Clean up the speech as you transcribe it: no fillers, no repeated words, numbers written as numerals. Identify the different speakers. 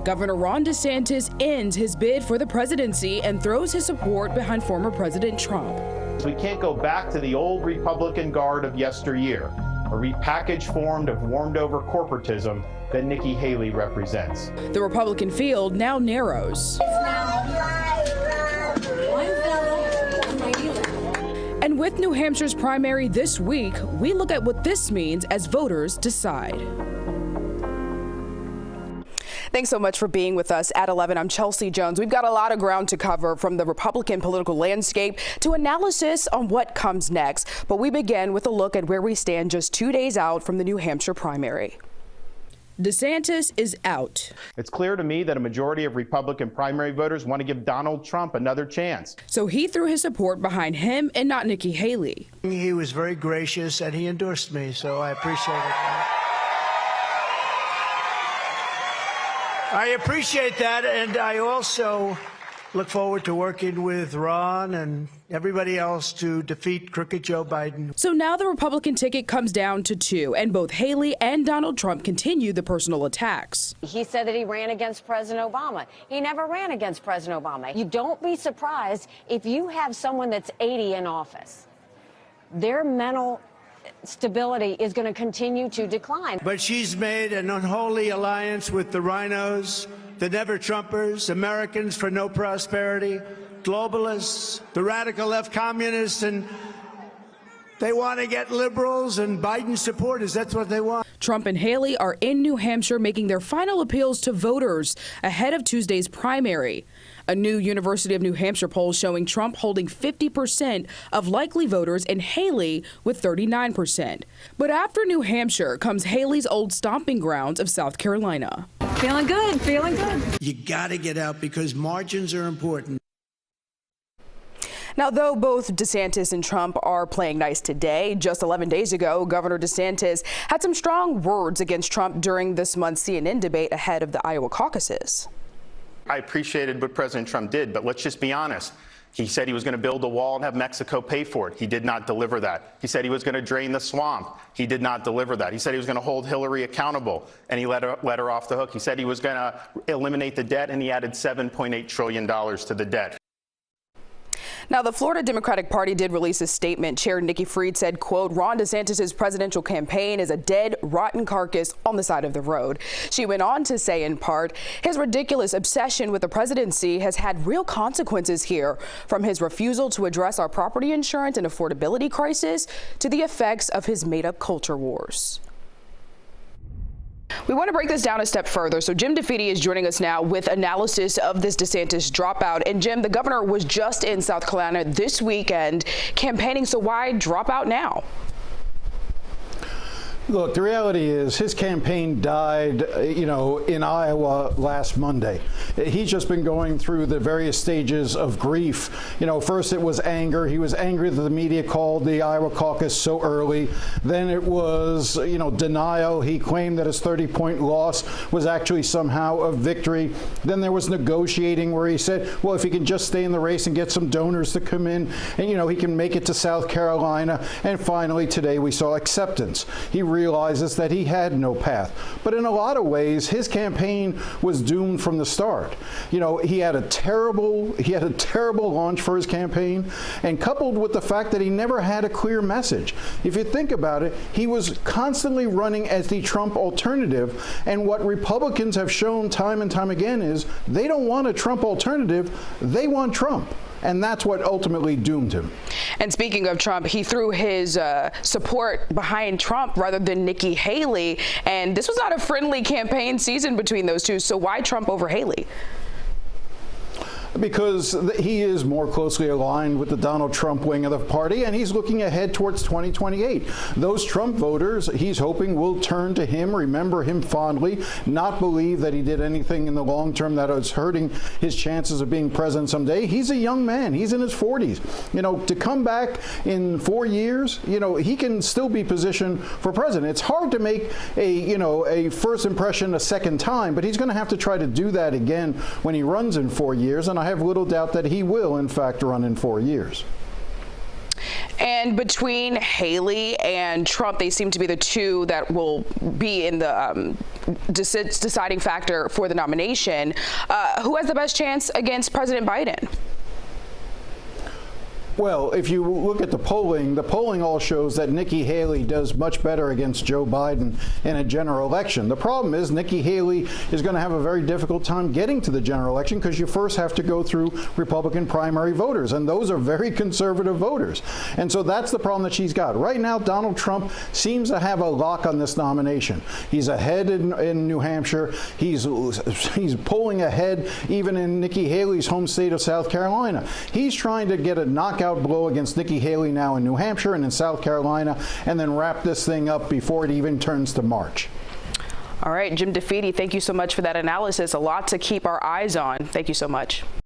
Speaker 1: Governor Ron DeSantis ends his bid for the presidency and throws his support behind former President Trump.
Speaker 2: We can't go back to the old Republican guard of yesteryear, a repackaged form of warmed-over corporatism that Nikki Haley represents.
Speaker 1: The Republican field now narrows. And with New Hampshire's primary this week, we look at what this means as voters decide. Thanks so much for being with us at 11. I'm Chelsea Jones. We've got a lot of ground to cover, from the Republican political landscape to analysis on what comes next. But we begin with a look at where we stand just 2 days out from the New Hampshire primary. DeSantis is out.
Speaker 2: It's clear to me that a majority of Republican primary voters want to give Donald Trump another chance.
Speaker 1: So he threw his support behind him and not Nikki Haley.
Speaker 3: He was very gracious and he endorsed me, so I appreciate it. I appreciate that, and I also look forward to working with Ron and everybody else to defeat crooked Joe Biden.
Speaker 1: So now the Republican ticket comes down to two, and both Haley and Donald Trump continue the personal attacks.
Speaker 4: He said that he ran against President Obama. He never ran against President Obama. You don't be surprised if you have someone that's 80 in office. Their mental stability is going to continue to decline.
Speaker 3: But she's made an unholy alliance with the rhinos, the never-Trumpers, Americans for no prosperity, globalists, the radical left communists, and they want to get liberals and Biden supporters. That's what they want.
Speaker 1: Trump and Haley are in New Hampshire making their final appeals to voters ahead of Tuesday's primary. A new University of New Hampshire poll showing Trump holding 50% of likely voters and Haley with 39%. But after New Hampshire comes Haley's old stomping grounds of South Carolina.
Speaker 4: Feeling good, feeling good.
Speaker 3: You got to get out because margins are important.
Speaker 1: Now, though both DeSantis and Trump are playing nice today, just 11 days ago, Governor DeSantis had some strong words against Trump during this month's CNN debate ahead of the Iowa caucuses.
Speaker 2: I appreciated what President Trump did, but let's just be honest. He said he was going to build a wall and have Mexico pay for it. He did not deliver that. He said he was going to drain the swamp. He did not deliver that. He said he was going to hold Hillary accountable, and he let her off the hook. He said he was going to eliminate the debt, and he added $7.8 trillion to the debt.
Speaker 1: Now, the Florida Democratic Party did release a statement. Chair Nikki Fried said, quote, Ron DeSantis' presidential campaign is a dead, rotten carcass on the side of the road. She went on to say, in part, his ridiculous obsession with the presidency has had real consequences here, from his refusal to address our property insurance and affordability crisis to the effects of his made-up culture wars. We want to break this down a step further. So Jim DeFede is joining us now with analysis of this DeSantis dropout. And Jim, the governor was just in South Carolina this weekend campaigning. So why drop out now?
Speaker 5: Look, the reality is his campaign died, in Iowa last Monday. He's just been going through the various stages of grief. First it was anger. He was angry that the media called the Iowa caucus so early. Then it was, denial. He claimed that his 30-point loss was actually somehow a victory. Then there was negotiating where he said, well, if he can just stay in the race and get some donors to come in and, he can make it to South Carolina. And finally, today we saw acceptance. He realizes that he had no path. But in a lot of ways, his campaign was doomed from the start. He had a terrible launch for his campaign, and coupled with the fact that he never had a clear message. If you think about it, he was constantly running as the Trump alternative, and what Republicans have shown time and time again is they don't want a Trump alternative, they want Trump. And that's what ultimately doomed him.
Speaker 1: And speaking of Trump, he threw his support behind Trump rather than Nikki Haley. And this was not a friendly campaign season between those two. So why Trump over Haley?
Speaker 5: Because he is more closely aligned with the Donald Trump wing of the party, and he's looking ahead towards 2028. Those Trump voters, he's hoping, will turn to him, remember him fondly, not believe that he did anything in the long term that was hurting his chances of being president someday. He's a young man. He's in his 40s. To come back in 4 years, he can still be positioned for president. It's hard to make a first impression a second time, but he's going to have to try to do that again when he runs in 4 years, and I have little doubt that he will, in fact, run in 4 years.
Speaker 1: And between Haley and Trump, they seem to be the two that will be in the deciding factor for the nomination. Who has the best chance against President Biden?
Speaker 5: Well, if you look at the polling all shows that Nikki Haley does much better against Joe Biden in a general election. The problem is Nikki Haley is going to have a very difficult time getting to the general election because you first have to go through Republican primary voters, and those are very conservative voters. And so that's the problem that she's got. Right now, Donald Trump seems to have a lock on this nomination. He's ahead in New Hampshire. He's polling ahead even in Nikki Haley's home state of South Carolina. He's trying to get a knockout blow against Nikki Haley now in New Hampshire and in South Carolina, and then wrap this thing up before it even turns to March.
Speaker 1: All right, Jim DeFede, thank you so much for that analysis. A lot to keep our eyes on. Thank you so much.